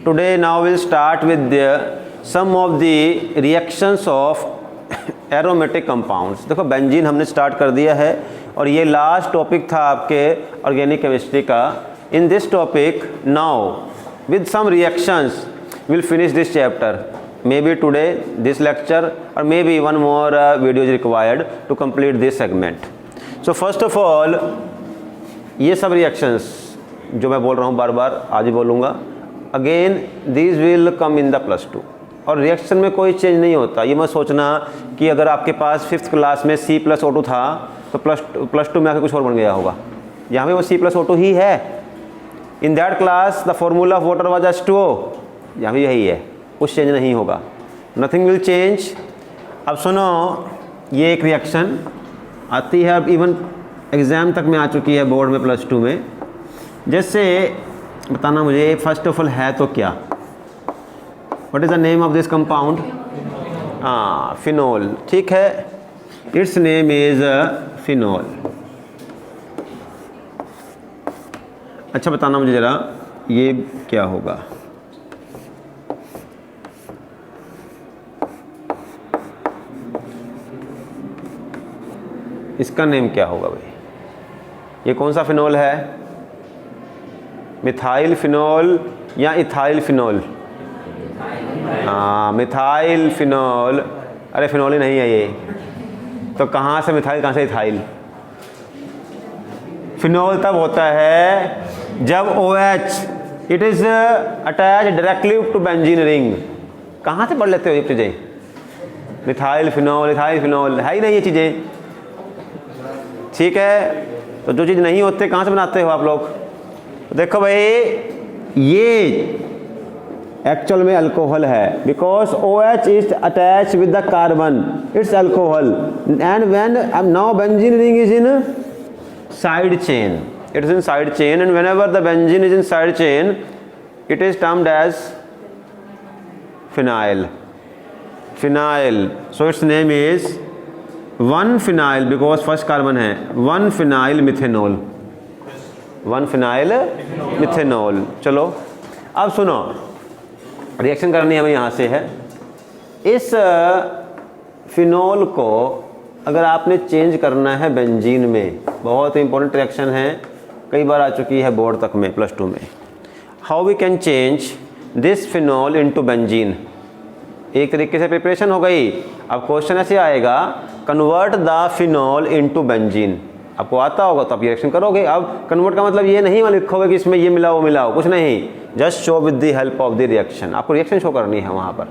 Today now we'll start with some of the reactions of aromatic compounds. देखो benzene हमने start कर दिया है और ये लास्ट टॉपिक था आपके ऑर्गेनिक केमिस्ट्री का. In this topic now with some reactions we'll finish this chapter. Maybe today this lecture or maybe one more video is required to complete this segment. So first of all ये सब reactions जो मैं बोल रहा हूँ बार बार आज ही बोलूँगा, again these will come in the +2. और रिएक्शन में कोई चेंज नहीं होता. ये मत सोचना कि अगर आपके पास 5th क्लास में C+O2 था तो +2 में आके कुछ और बन गया होगा. यहाँ पे वो C+O2 ही है. In that class the formula of water was H2O. यहाँ भी यही है, कुछ चेंज नहीं होगा. Nothing will change. अब सुनो, ये एक रिएक्शन आती है, अब इवन एग्ज़ाम तक में आ चुकी है बोर्ड में +2 में. जैसे बताना मुझे फर्स्ट ऑफ ऑल है तो क्या, what is the name of this compound? Phenol. ठीक है, इट्स नेम इज़ फिनोल. अच्छा बताना मुझे ज़रा ये क्या होगा. इसका नेम क्या होगा भाई? ये कौन सा फिनोल है? मिथाइल फिनोल या इथाइल फिनोल? Methyl phenol. अरे फिनोल ही नहीं है ये तो. कहाँ से मिथाइल, कहाँ से इथाइल? फिनोल तब होता है जब OH it is attach directly to benzene ring. कहाँ से पढ़ लेते हो ये चीज़ें? मिथाइल फिनोल, इथाइल फिनोल, है ही नहीं ये चीज़ें. ठीक है, तो जो चीज़ नहीं होते कहाँ से बनाते हो आप लोग? तो देखो भाई, ये एक्चुअल में अल्कोहल है, because OH is attach with the carbon, it's alcohol. And when now benzene ring is in side chain, it is in side chain, and whenever the benzene is in side chain it is termed as phenyl. Phenyl. So its name is 1-फिनाइल, because first carbon है. 1-फिनाइल methanol. 1-फिनाइल methanol. चलो अब सुनो, reaction करनी हमें यहाँ से है. इस फिनोल को अगर आपने चेंज करना है बेंजीन में, बहुत इंपॉर्टेंट रिएक्शन है, कई बार आ चुकी है बोर्ड तक में +2 में. How we can change this phenol into benzene? एक तरीके से प्रिपरेशन हो गई. अब क्वेश्चन ऐसे आएगा, convert the phenol into benzene. आपको आता होगा तो आप रिएक्शन करोगे. अब कन्वर्ट का मतलब ये नहीं लिखोगे कि इसमें ये मिलाओ मिलाओ, कुछ नहीं. Just show with the help of the reaction. आपको रिएक्शन शो करनी है वहाँ पर.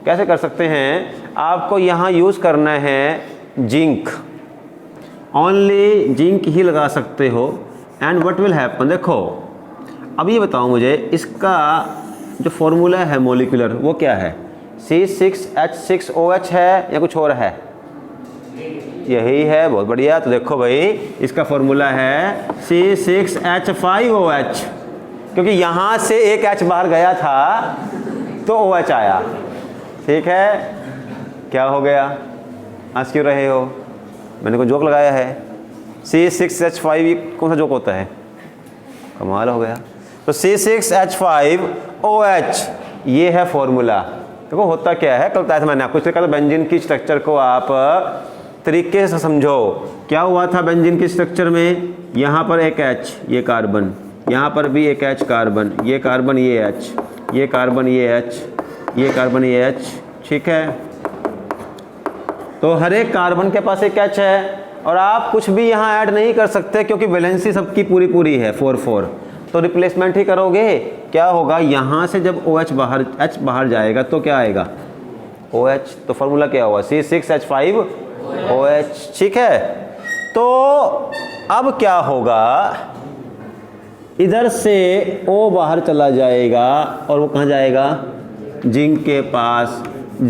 कैसे कर सकते हैं? आपको यहाँ यूज़ करना है जिंक. ओनली जिंक ही लगा सकते हो. एंड व्हाट विल हैपन, देखो अब ये बताओ मुझे, इसका जो फॉर्मूला है मोलिकुलर वो क्या है? C6H6OH है या कुछ और है? यही है. बहुत बढ़िया. तो देखो भाई, इसका फॉर्मूला है C6H5OH, क्योंकि यहाँ से एक H बाहर गया था तो OH आया. ठीक है, क्या हो गया? हंस क्यों रहे हो? मैंने कोई जोक लगाया है? C6H5 कौन सा जोक होता है? कमाल हो गया. तो C6H5OH ये है फॉर्मूला. देखो होता क्या है, कल बताया था मैंने आपको. इसलिए कहा बेंजीन की स्ट्रक्चर को आप तरीके से समझो. क्या हुआ था बेंजीन के स्ट्रक्चर में? यहाँ पर एक H, ये कार्बन, यहाँ पर भी एक H कार्बन, ये कार्बन, ये H, ये कार्बन, ये H, ये कार्बन, ये H. ठीक है, तो हर एक कार्बन के पास एक H है और आप कुछ भी यहाँ ऐड नहीं कर सकते क्योंकि वैलेंसी सबकी पूरी पूरी है 4-4. तो रिप्लेसमेंट ही करोगे. क्या होगा, यहाँ से जब OH बाहर, H बाहर जाएगा तो क्या आएगा? OH. तो फॉर्मूला क्या हुआ? C6H5OH. ठीक है, तो अब क्या होगा, इधर से O बाहर चला जाएगा और वो कहाँ जाएगा? जिंक के पास.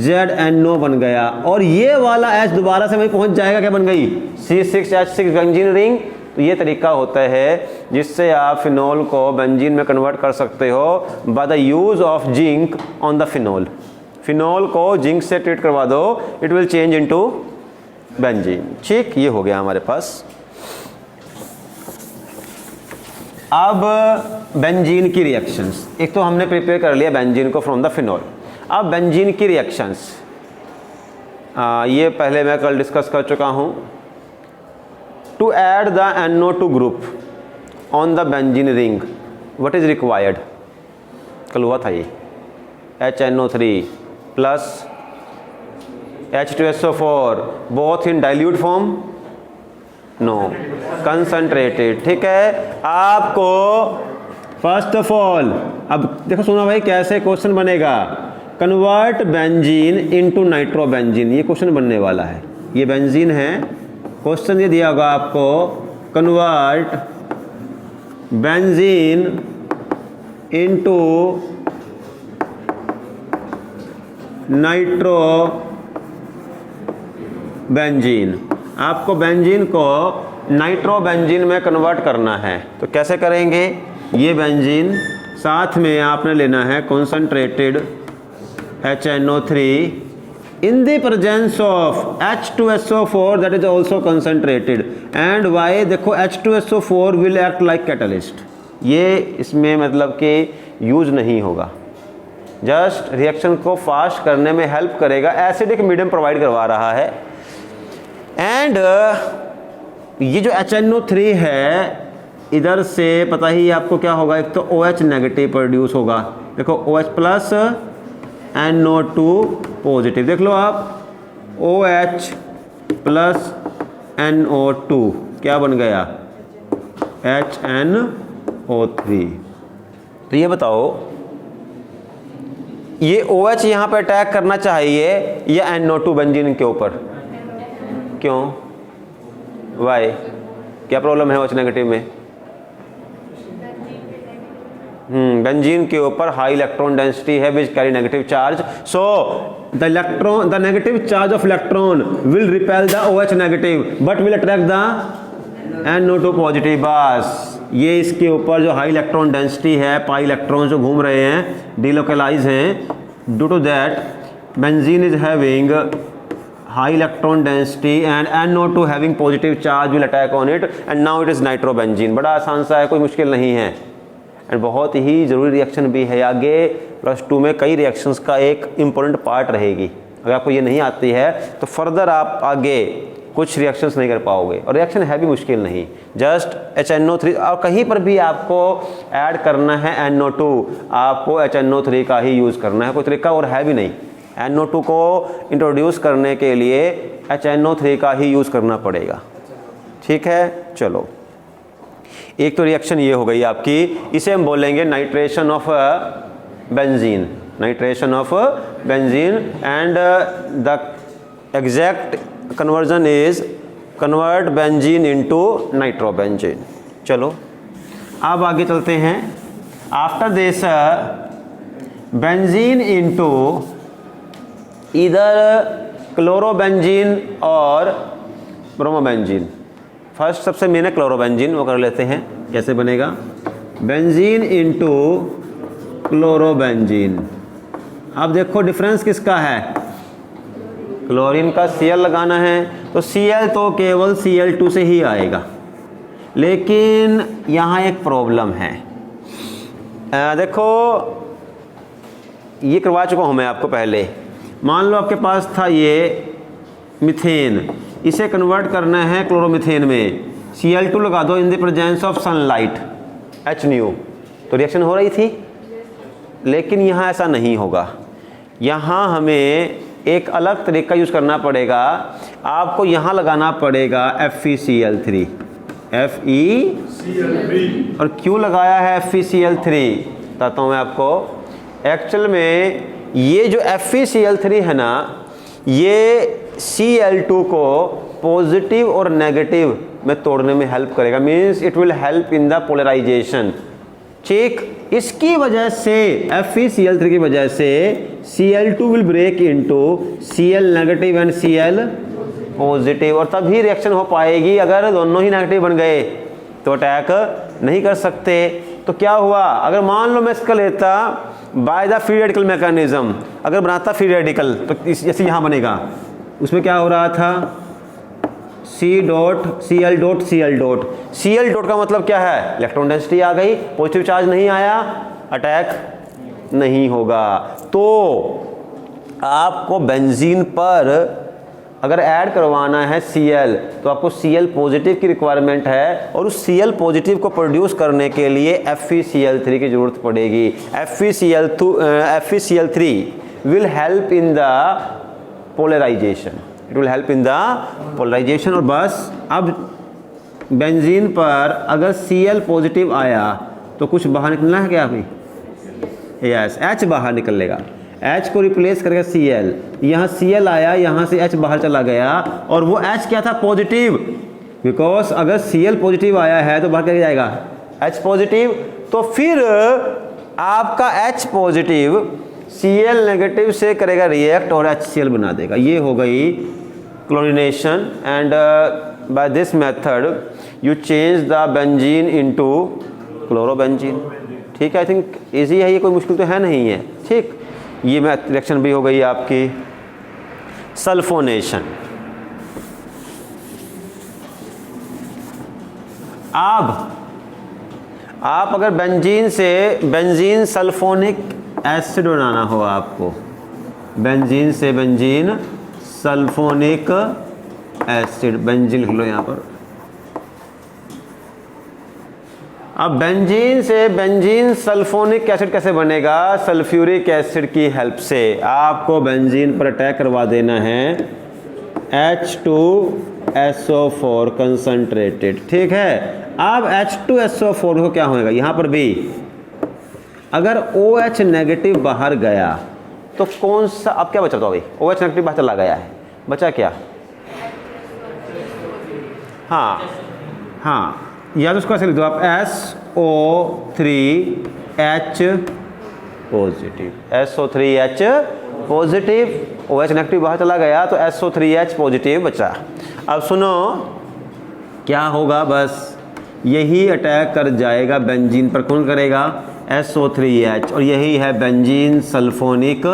ZNO बन गया और ये वाला H दोबारा से वहीं पहुँच जाएगा. क्या बन गई? C6H6 benzene ring. तो ये तरीका होता है जिससे आप फिनोल को बेंजीन में कन्वर्ट कर सकते हो by the use of zinc on the phenol. Phenol को जिंक से ट्रीट करवा दो, it will change into benzene. ठीक, ये हो गया हमारे पास. अब बेंजीन की रिएक्शंस, एक तो हमने प्रिपेयर कर लिया बेंजीन को फ्रॉम द फिनॉल। अब बेंजीन की रिएक्शंस ये पहले मैं कल डिस्कस कर चुका हूँ। To add the NO2 group on the benzene ring what is required, कल हुआ था ये, HNO3 plus H2SO4 both in dilute form, no concentrated. ठीक है, आपको फर्स्ट ऑफ ऑल, अब देखो सुनो भाई कैसे क्वेश्चन बनेगा, कन्वर्ट बेंजीन इनटू नाइट्रोबेंजीन, ये क्वेश्चन बनने वाला है। ये बेंजीन है, क्वेश्चन ये दिया होगा आपको, कन्वर्ट बेंजीन इनटू नाइट्रोबेंजीन, आपको बेंजीन को नाइट्रोबेंजीन में कन्वर्ट करना है। तो कैसे करेंगे, ये बेंजीन साथ में आपने लेना है concentrated HNO3 in the presence of H2SO4 that is also concentrated and why, देखो H2SO4 will act like catalyst, ये इसमें मतलब कि यूज नहीं होगा, जस्ट रिएक्शन को फास्ट करने में हेल्प करेगा, एसिडिक मीडियम प्रोवाइड करवा रहा है। एंड ये जो HNO3 है इधर से पता ही आपको क्या होगा, एक तो OH नेगेटिव प्रोड्यूस होगा, देखो OH प्लस NO2 पॉजिटिव, देख लो आप OH प्लस NO2 क्या बन गया, HNO3। तो ये बताओ ये OH यहाँ पे अटैक करना चाहिए या NO2 बेंजीन के ऊपर, क्यों, वाई, क्या प्रॉब्लम है OH नेगेटिव में, बेंजीन के ऊपर हाई इलेक्ट्रॉन डेंसिटी है which carry negative charge, so the negative charge of electron will repel the OH negative but will attract the NO2 positive. बस ये इसके ऊपर जो हाई इलेक्ट्रॉन डेंसिटी है, पाई इलेक्ट्रॉन जो घूम रहे हैं डिलोकलाइज हैं, due to that benzene is having high electron density and NO2 having positive charge will attack on it and now it is nitrobenzene। बड़ा आसान सा है, कोई मुश्किल नहीं है एंड बहुत ही ज़रूरी रिएक्शन भी है। आगे +2 में कई रिएक्शंस का एक इम्पोर्टेंट पार्ट रहेगी, अगर आपको ये नहीं आती है तो फर्दर आप आगे कुछ रिएक्शंस नहीं कर पाओगे, और रिएक्शन है भी मुश्किल नहीं, जस्ट HNO3 और कहीं पर भी आपको ऐड करना है NO2 आपको HNO3 का ही यूज़ करना है, कोई तरीका और है भी नहीं। NO2 को इंट्रोड्यूस करने के लिए HNO3 का ही यूज़ करना पड़ेगा। ठीक है, चलो एक तो रिएक्शन ये हो गई आपकी, इसे हम बोलेंगे nitration of benzene, nitration of benzene and the exact conversion is convert benzene into nitrobenzene. चलो अब आगे चलते हैं। आफ्टर दिस बेंजीन इनटू इधर क्लोरोबेंजीन और ब्रोमोबेंजीन, फर्स्ट सबसे मेन है क्लोरोबेंजीन, वो कर लेते हैं कैसे बनेगा, बेंजीन इनटू क्लोरोबेंजीन। अब देखो डिफरेंस किसका है, क्लोरीन का Cl लगाना है तो Cl तो केवल Cl2 से ही आएगा, लेकिन यहाँ एक प्रॉब्लम है। देखो ये करवा चुका हूँ मैं आपको पहले, मान लो आपके पास था ये मीथेन, इसे कन्वर्ट करना है क्लोरोमीथेन में, Cl2 लगा दो इन the presence of sunlight HNO, तो रिएक्शन हो रही थी, लेकिन यहाँ ऐसा नहीं होगा, यहाँ हमें एक अलग तरीका यूज़ करना पड़ेगा, आपको यहाँ लगाना पड़ेगा FeCl3, Fe, और क्यों लगाया है FeCl3 बताता हूँ मैं आपको। एक्चुअल में ये जो FeCl3 है ना, ये Cl2 को पॉजिटिव और नेगेटिव में तोड़ने में हेल्प करेगा, means it will help in the polarisation. ठीक, इसकी वजह से FeCl3 की वजह से Cl2 will break into Cl negative and Cl positive, और तभी रिएक्शन हो पाएगी। अगर दोनों ही नेगेटिव बन गए तो अटैक नहीं कर सकते। तो क्या हुआ, अगर मान लो मैं इसका लेता by the free radical mechanism, अगर बनाता फ्री रेडिकल तो जैसे यहाँ बनेगा, उसमें क्या हो रहा था, C dot C L dot C L dot. C L dot का मतलब क्या है, इलेक्ट्रॉन डेंसिटी आ गई, पॉजिटिव चार्ज नहीं आया, अटैक नहीं होगा। तो आपको बेंजीन पर अगर ऐड करवाना है Cl तो आपको Cl पॉजिटिव की रिक्वायरमेंट है, और उस Cl पॉजिटिव को प्रोड्यूस करने के लिए FeCl3 की जरूरत पड़ेगी। FeCl3 will help in the polarisation, it will help in the polarisation. और बस अब बेंजीन पर अगर Cl पॉजिटिव आया तो कुछ बाहर निकलना है क्या अभी, यस, H बाहर निकलेगा, H को रिप्लेस करेगा Cl, यहाँ Cl आया, यहाँ से H बाहर चला गया, और वो H क्या था, पॉजिटिव, बिकॉज अगर Cl पॉजिटिव आया है तो बाहर क्या जाएगा, H पॉजिटिव। तो फिर आपका H पॉजिटिव Cl नेगेटिव से करेगा रिएक्ट और HCl बना देगा। ये हो गई chlorination, and by this method you change the benzene into chlorobenzene. ठीक है, आई थिंक इजी है, ये कोई मुश्किल तो है नहीं है। ठीक, ये रिएक्शन भी हो गई आपकी। सल्फोनेशन, अब आप अगर बेंजीन से बेंजीन सल्फोनिक एसिड बनाना हो आपको, बेंजीन से बेंजीन सल्फोनिक एसिड, बेंजीन लिख लो यहाँ पर। अब बेंजीन से बेंजीन सल्फोनिक एसिड कैसे बनेगा, सल्फ्यूरिक एसिड की हेल्प से। आपको बेंजीन पर अटैक करवा देना है H2SO4 कंसंट्रेटेड। ठीक है, अब H2SO4 को क्या होगा, यहाँ पर भी अगर OH नेगेटिव बाहर गया तो कौन सा, अब क्या बचा, तो अभी OH नेगेटिव बाहर चला गया है, बचा क्या, हाँ, या तो उसको ऐसे लिख दो आप SO3H positive, SO3H positive, OH negative बाहर चला गया तो SO3H पॉजिटिव बचा। अब सुनो क्या होगा, बस यही अटैक कर जाएगा बेंजीन पर, कौन करेगा, SO3H, और यही है बेंजीन सल्फोनिक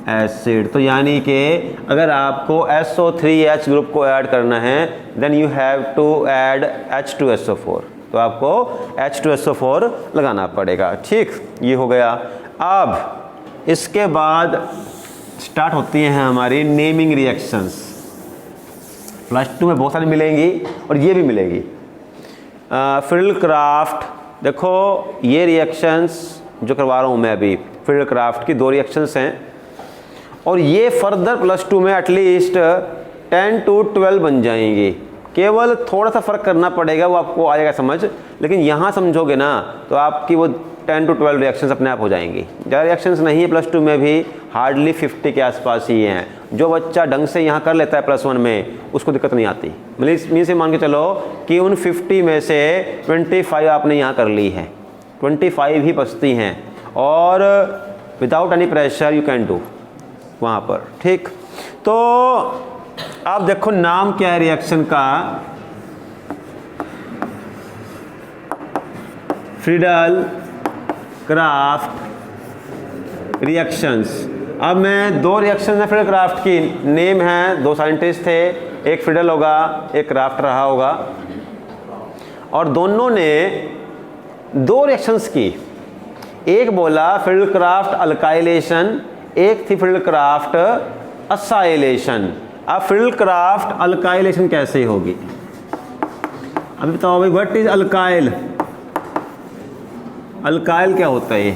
एसिड। तो यानी कि अगर आपको SO3H ग्रुप को ऐड करना है then you have to add H2SO4, तो आपको H2SO4 लगाना पड़ेगा। ठीक, ये हो गया। अब इसके बाद स्टार्ट होती हैं हमारी नेमिंग रिएक्शंस। +2 में बहुत सारी मिलेंगी और ये भी मिलेगी। फिडलक्राफ्ट, देखो ये रिएक्शंस जो करवा रहा हूँ मैं अभी, फिडलक्राफ्ट की 2 रिएक्शंस हैं, और ये फर्दर +2 में एटलीस्ट 10 to 12 बन जाएंगी। केवल थोड़ा सा फ़र्क करना पड़ेगा, वो आपको आएगा समझ, लेकिन यहाँ समझोगे ना तो आपकी वो 10 to 12 रिएक्शंस अपने आप हो जाएंगी। ज़्यादा रिएक्शंस नहीं है +2 में भी, हार्डली 50 के आसपास ही हैं। जो बच्चा ढंग से यहाँ कर लेता है +1 में, उसको दिक्कत नहीं आती। मीन से मान के चलो कि उन 50 में से 25 आपने यहाँ कर ली है, 25 ही बचती हैं, और without any pressure you can do वहाँ पर। ठीक, तो आप देखो नाम क्या है रिएक्शन का, फ्रीडल रिएक्शंस। अब मैं 2 रिएक्शन है फ्रीडलक्राफ्ट की, नेम है, 2 साइंटिस्ट थे, एक फ्रीडल होगा एक क्राफ्ट रहा होगा, और दोनों ने 2 रिएक्शंस की। एक बोला फ्रीडलक्राफ्ट अल्काइलेशन, एक थी फ्रीडलक्राफ्ट असाइलेशन। अब फ्रीडलक्राफ्ट अल्काइलेशन कैसे होगी, अभी बताओ भाई, व्हाट इज अल्काइल, अल्काइल क्या होता है ये,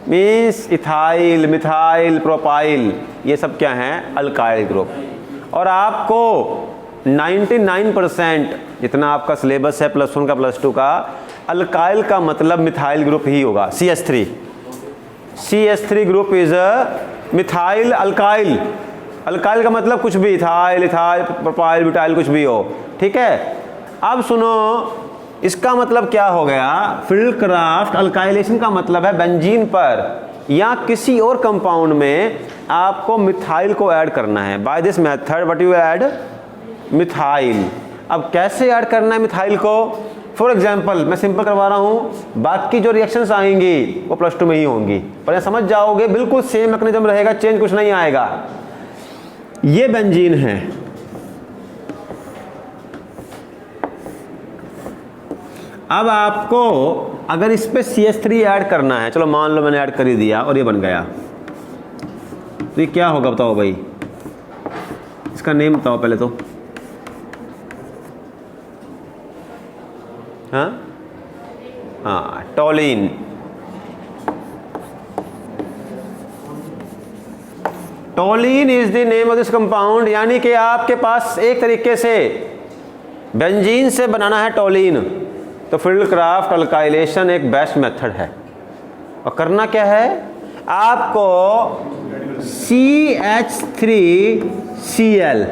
मीन्स इथाइल, मिथाइल, प्रोपाइल, ये सब क्या हैं, अल्काइल ग्रुप। और आपको 99% जितना आपका सिलेबस है +1 का +2 का, अल्काइल का मतलब मिथाइल ग्रुप ही होगा, CH3। CH3 group is methyl alkyl. Alkyl का मतलब कुछ भी, इथाइल, इथाइल, प्रोपाइल, ब्यूटाइल, कुछ भी हो। ठीक है, अब सुनो इसका मतलब क्या हो गया, फ्रीडलक्राफ्ट अल्काइलेशन का मतलब है बेंजीन पर या किसी और कंपाउंड में आपको मिथाइल को ऐड करना है। By this method what you add, methyl. अब कैसे ऐड करना है मिथाइल को, फॉर एग्जाम्पल मैं सिंपल करवा रहा हूँ, बाकी जो रिएक्शंस आएंगी वो +2 में ही होंगी, पर यह समझ जाओगे बिल्कुल सेम मैकेनिज्म रहेगा, चेंज कुछ नहीं आएगा। ये बेंजीन है, अब आपको अगर इस पे CH3 ऐड करना है, चलो मान लो मैंने ऐड कर ही दिया और ये बन गया, तो ये क्या होगा बताओ भाई, इसका नेम बताओ पहले तो। हाँ, टॉलिन। टॉलिन is the name of this compound, यानी कि आपके पास एक तरीके से बेंजीन से बनाना है टॉलिन, तो फील्डक्राफ्ट अल्काइलेशन एक बेस्ट मेथड है। और करना क्या है, आपको CH3Cl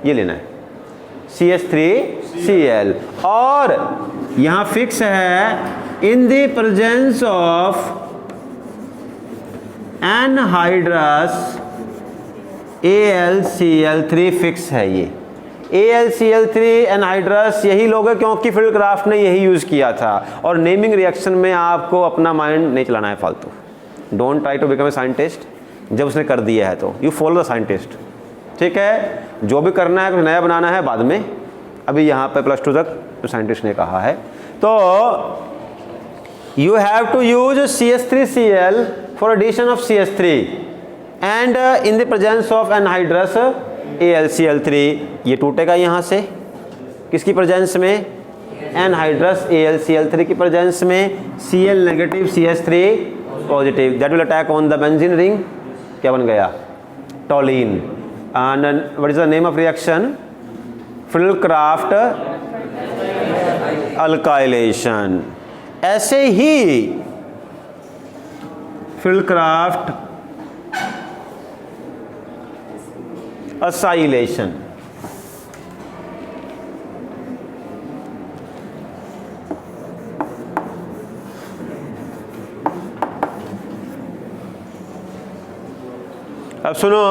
ये लेना है, CH3Cl, और यहां फिक्स है in the presence of anhydrous AlCl3 fix है। ये AlCl3 एनहाइड्रस यही लोग है क्योंकि फील्डक्राफ्ट ने यही यूज किया था। और नेमिंग रिएक्शन में आपको अपना माइंड नहीं चलाना है फालतू, don't try to become a scientist, जब उसने कर दिया है तो यू फॉलो द साइंटिस्ट, ठीक है। जो भी करना है कुछ नया बनाना है बाद में, अभी यहाँ पे +2 तक जो साइंटिस्ट ने कहा है, तो you have to use CH3Cl for addition of CH3 and in the presence of anhydrous AlCl3। ये टूटेगा यहाँ से, किसकी प्रेजेंस में, एनहाइड्रस AlCl3 की प्रेजेंस में, Cl negative CH3 positive, that will attack on the benzene ring, क्या बन गया, toluene. And what is the name of reaction, Friedel Crafts alkylation. ऐसे ही फील्डक्राफ्ट असाइलेशन, अब सुनो,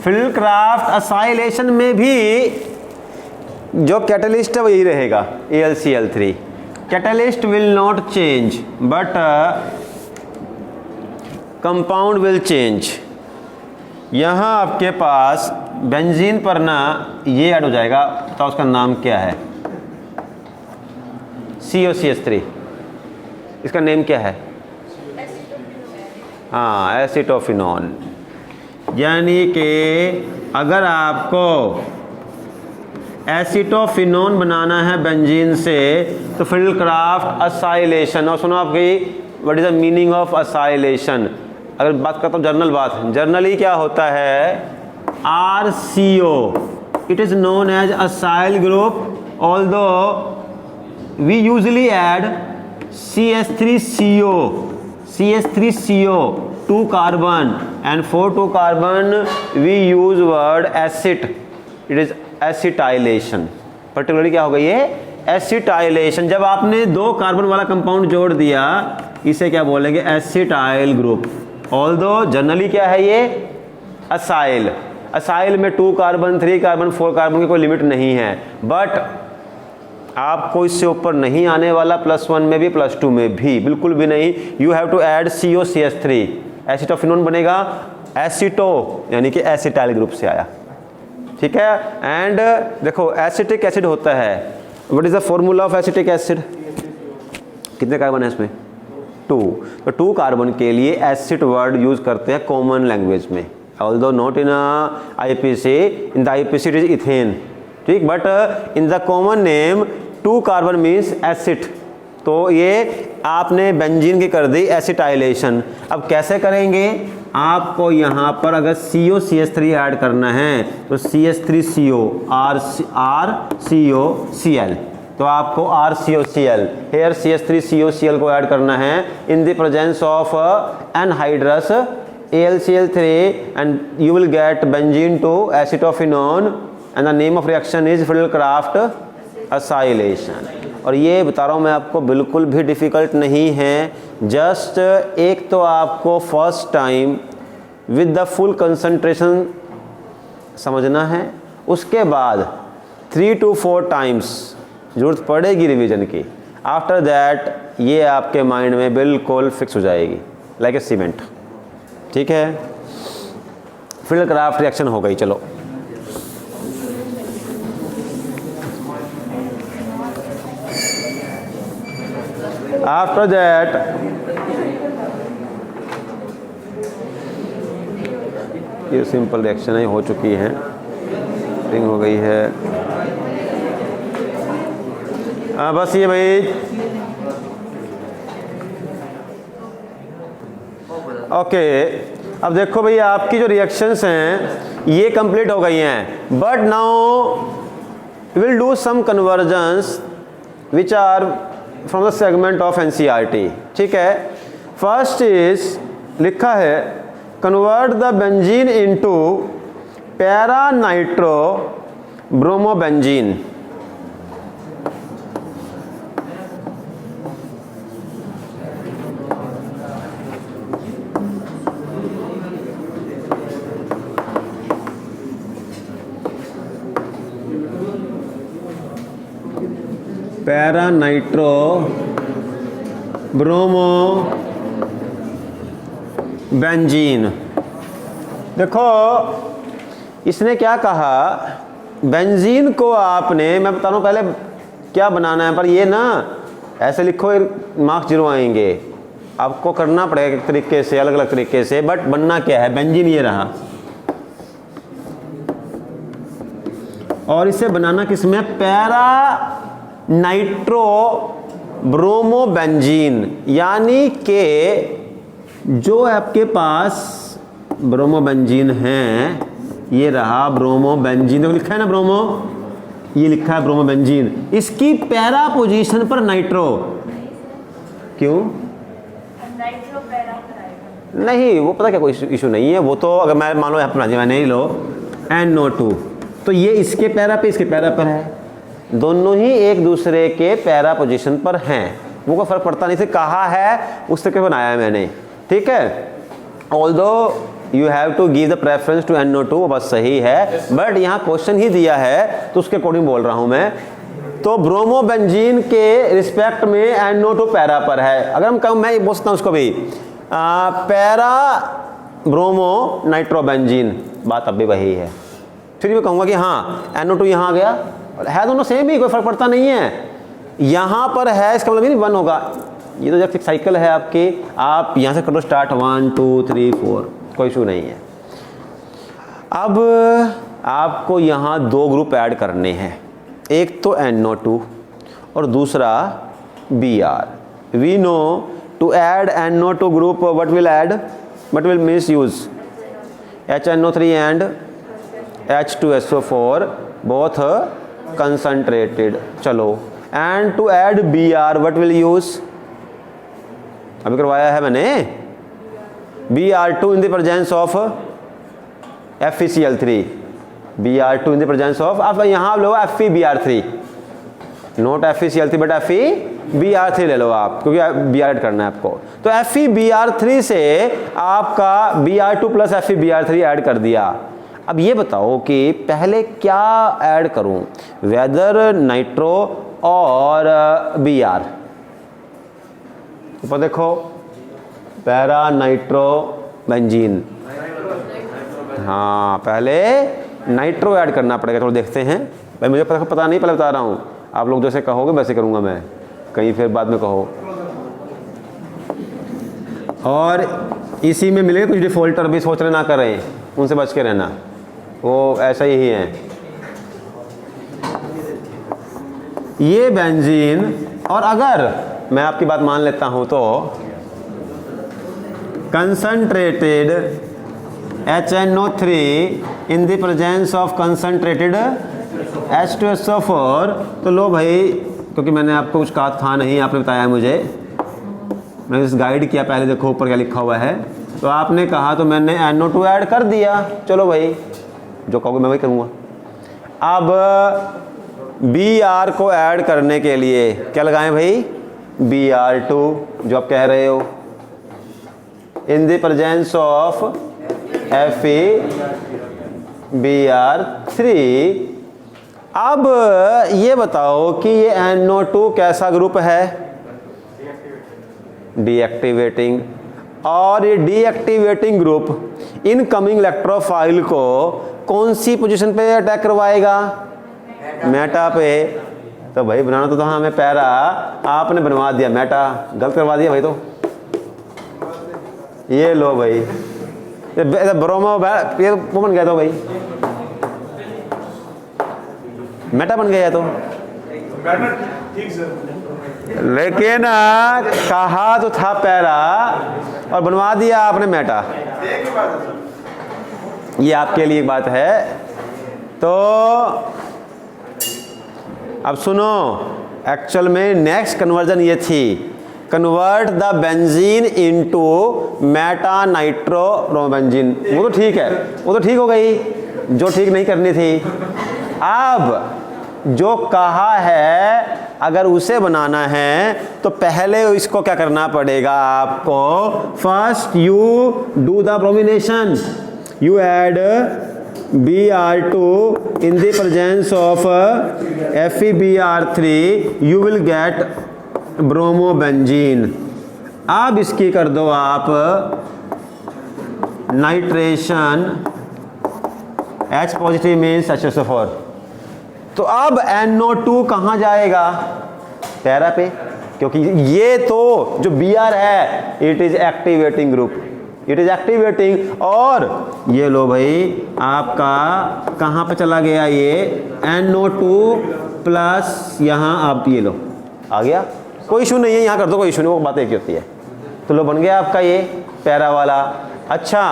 फील्डक्राफ्ट असाइलेशन में भी जो कैटलिस्ट है वो यही रहेगा, AlCl3। Catalyst will not change but compound will change. यहाँ आपके पास बेंजीन पर ना ये ऐड हो जाएगा, तो उसका नाम क्या है, COCH3, इसका नेम क्या है, हाँ, एसिटोफिनोन। यानी कि अगर आपको एसिटोफिनोन बनाना है बेंजीन से, तो फील्डक्राफ्ट असाइलेशन, और सुनो आपकी what is the meaning of acylation. अगर बात करता हूँ जर्नल बात, जर्नली क्या होता है, RCO, it is known as acyl group, although we usually add CH3CO 2 carbon, and for 2 carbon we use word acid, it is acetylation। Particularly क्या होगा ये, एसिटाइलेशन। जब आपने 2 कार्बन वाला कंपाउंड जोड़ दिया, इसे क्या बोलेंगे, एसिटाइल ग्रुप। ऑल्दो जनरली क्या है ये, असाइल। असाइल में 2 कार्बन 3 कार्बन 4 कार्बन की कोई लिमिट नहीं है, बट आपको इससे ऊपर नहीं आने वाला, +1 में भी +2 में भी बिल्कुल भी नहीं। You have to add COCH3, acetophenone बनेगा, एसिटो यानी कि एसिटाइल ग्रुप से आया, ठीक है। एंड देखो एसिटिक एसिड होता है, what is the formula of acetic acid, कितने कार्बन है इसमें, 2। तो 2 कार्बन के लिए एसिड वर्ड यूज करते हैं कॉमन लैंग्वेज में, although not in IPC, in the IPC it is ethane, ठीक, but in the common name 2 carbon means acid. तो ये आपने बेंजीन की कर दी एसिटाइलेशन। अब कैसे करेंगे, आपको यहाँ पर अगर COCH3 ऐड करना है तो CH3CO RCOCl, तो आपको RCOCl हेयर CH3COCl को ऐड करना है in the presence of anhydrous AlCl3 and you will get benzene to acetophenone and the name of reaction is Friedel Crafts acylation. और ये बता रहा हूँ मैं आपको, बिल्कुल भी डिफ़िकल्ट नहीं है, जस्ट एक तो आपको first time with the full concentration समझना है, उसके बाद 3 to 4 टाइम्स ज़रूरत पड़ेगी रिवीजन की। आफ्टर दैट ये आपके माइंड में बिल्कुल फिक्स हो जाएगी लाइक ए सीमेंट। ठीक है, फील्ड क्राफ्ट रिएक्शन हो गई। चलो आफ्टर दैट ये सिंपल रिएक्शन है, हो चुकी है, रिंग हो गई है। बस ये भाई ओके। अब देखो भाई आपकी जो रिएक्शंस हैं ये कंप्लीट हो गई हैं, but now will do some conversions which are from the segment of NCERT. ठीक है, फर्स्ट इज लिखा है convert the benzene into para nitro bromobenzene. Para nitro bromo benzene. देखो इसने क्या कहा, बेंजीन को आपने, मैं बता रहा हूँ पहले क्या बनाना है, पर ये ना ऐसे लिखो मार्क्स 0 आएंगे, आपको करना पड़ेगा एक तरीके से, अलग अलग तरीके से, बट बनना क्या है, बेंजीन ये रहा। और इसे बनाना किसमें, पैरा नाइट्रो ब्रोमोबेंजीन, यानी कि जो आपके पास ब्रोमोबेंजीन है, ये रहा ब्रोमोबेंजीन, देखो लिखा है ना ब्रोमो, ये लिखा है ब्रोमोबेंजीन, इसकी पैरा पोजीशन पर नाइट्रो, क्यों नाइट्रो पैरा कराएगा? नहीं, वो पता क्या कोई इशू नहीं है, वो तो अगर मैं मान लो यहाँ पर मैंने ही लो NO2, तो ये इसके पैरा पे इसके पैरा पर है, दोनों ही एक दूसरे के पैरा पोजीशन पर हैं, वो कोई फर्क पड़ता नहीं, से कहा है उस तरीके बनाया है मैंने। ठीक है, although you have to give the preference to NO2, वो बस सही है, बट यहाँ क्वेश्चन ही दिया है तो उसके अकॉर्डिंग बोल रहा हूँ मैं। तो ब्रोमोबेंजीन के रिस्पेक्ट में NO2 पैरा पर है, अगर हम कहूँ, मैं बोल सकता हूँ उसको भी पैरा ब्रोमो नाइट्रोबेंजीन, बात अब भी वही है। फिर मैं कहूँगा कि हाँ NO2 यहाँ आ गया, है दोनों सेम ही, कोई फर्क पड़ता नहीं है, यहाँ पर है इसका मतलब नहीं 1 होगा, ये तो जब साइकिल है आपकी, आप यहाँ से करो स्टार्ट 1 2 3 4, कोई इशू नहीं है। अब आपको यहाँ 2 ग्रुप ऐड करने हैं, एक तो NO2 और दूसरा Br। We know to add NO2 group what will miss use HNO3 and H2SO4 both concentrated. चलो, and to add Br what will use, अभी करवाया है मैंने, Br2 in the presence of FeCl3, Br2 in the presence of, अब यहाँ लो FeBr3, note FeCl3 but FeBr3 ले लो आप, क्योंकि Br ऐड करना है आपको। तो FeBr3 से आपका Br2 प्लस FeBr3 ऐड कर दिया। अब ये बताओ कि पहले क्या ऐड करूं, वेदर नाइट्रो और Br। ऊपर देखो पैरा नाइट्रो बेंजीन, हाँ पहले नाइट्रो ऐड करना पड़ेगा। थोड़ा देखते हैं भाई, मुझे पता नहीं, पहले बता रहा हूँ, आप लोग जैसे कहोगे वैसे करूँगा मैं, कहीं फिर बाद में कहो। और इसी में मिलेगा कुछ डिफ़ॉल्टर भी, सोच रहे ना कर रहे हैं, उनसे बच के रहना, वो ऐसा ही है। ये बेंजीन, और अगर मैं आपकी बात मान लेता हूं तो concentrated HNO3 in the presence of concentrated H2SO4, तो लो भाई, क्योंकि मैंने आपको कुछ कहा था नहीं, आपने बताया मुझे, मैंने इस गाइड किया, पहले देखो ऊपर क्या लिखा हुआ है, तो आपने कहा तो मैंने NO2 ऐड कर दिया। चलो भाई, जो कहोगे मैं वही करूँगा। अब Br को ऐड करने के लिए क्या लगाएं भाई, Br2 जो आप कह रहे हो, इन द प्रेजेंस ऑफ FeBr3, अब ये बताओ कि ये NO2 कैसा ग्रुप है? डीएक्टिवेटिंग। और ये डीएक्टिवेटिंग ग्रुप इनकमिंग इलेक्ट्रोफाइल को कौन सी पोजीशन पे अटैक करवाएगा? मेटा पे। तो भाई बनाना तो था हमें पैरा, आपने बनवा दिया मेटा, गलत करवा दिया भाई। तो ये लो भाई, ये ब्रोमो ये वो बन गया तो भाई, मेटा बन गया तो। लेकिन कहा तो था पैरा और बनवा दिया आपने मेटा। ये आपके लिए एक बात है। तो अब सुनो, एक्चुअल में नेक्स्ट कन्वर्जन ये थी, convert the benzene into meta nitrobromobenzene. वो तो ठीक है, वो तो ठीक हो गई, जो ठीक नहीं करनी थी। अब जो कहा है अगर उसे बनाना है तो पहले इसको क्या करना पड़ेगा आपको? First you do the bromination, you add Br2 in the presence of FeBr3, you will get bromobenzene. अब इसकी कर दो आप nitration, H positive means HSO4। तो अब NO2 कहाँ जाएगा? पैरा पे, क्योंकि ये तो जो Br है it is activating group, it is activating. और ये लो भाई आपका कहाँ पे चला गया ये NO2 प्लस, यहाँ आप ये लो आ गया, कोई इशू नहीं है, यहाँ कर दो, कोई इशू नहीं, वो बात एक ही होती है। तो लो बन गया आपका ये पैरा वाला। अच्छा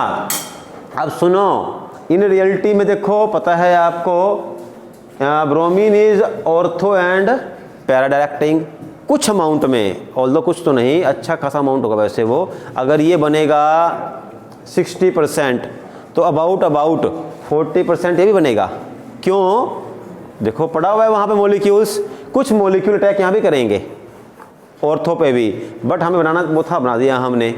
अब सुनो, इन रियलिटी में देखो पता है आपको bromine is ortho and para directing कुछ अमाउंट में, ऑल्दो कुछ तो नहीं, अच्छा खासा अमाउंट होगा वैसे वो। अगर ये बनेगा 60% तो अबाउट 40% ये भी बनेगा। क्यों? देखो पड़ा हुआ है वहाँ पे मॉलिक्यूल्स, कुछ मॉलिक्यूल अटैक यहाँ भी करेंगे ऑर्थो पे भी, बट हमें बनाना वो था, बना दिया हमने।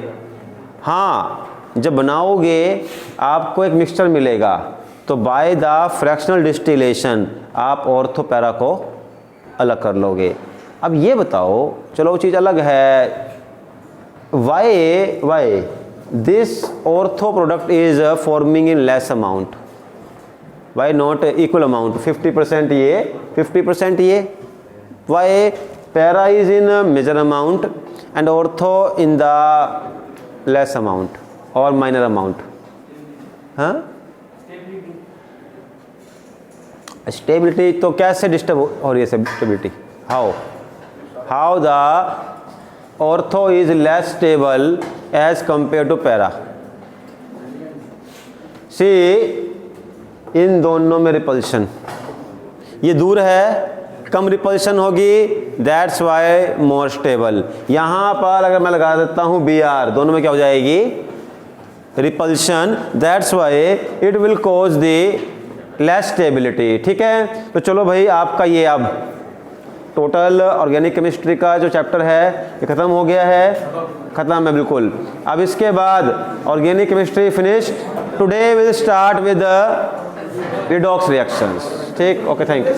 हाँ जब बनाओगे आपको एक मिक्सचर मिलेगा, तो बाय द फ्रैक्शनल डिस्टिलेशन आप ऑर्थो पैरा को अलग कर लोगे। अब ये बताओ, चलो चीज़ अलग है, why this ortho product is forming in less amount, why not equal amount, 50% ये 50% ये, why para is in major amount and ortho in the less amount और माइनर अमाउंट। हाँ स्टेबिलिटी तो कैसे डिस्टर्ब हो रही है stability? How the ortho is less stable as compare to para. See इन दोनों में रिपल्शन, ये दूर है कम रिपल्शन होगी, दैट्स वाई मोर स्टेबल। यहाँ पर अगर मैं लगा देता हूँ Br, दोनों में क्या हो जाएगी? Repulsion, that's why it will cause the less stability. ठीक है, तो चलो भाई आपका ये अब टोटल ऑर्गेनिक केमिस्ट्री का जो चैप्टर है ये ख़त्म हो गया है, ख़त्म है बिल्कुल। अब इसके बाद organic chemistry finished. Today will start with redox reactions. ठीक, ओके, थैंक यू।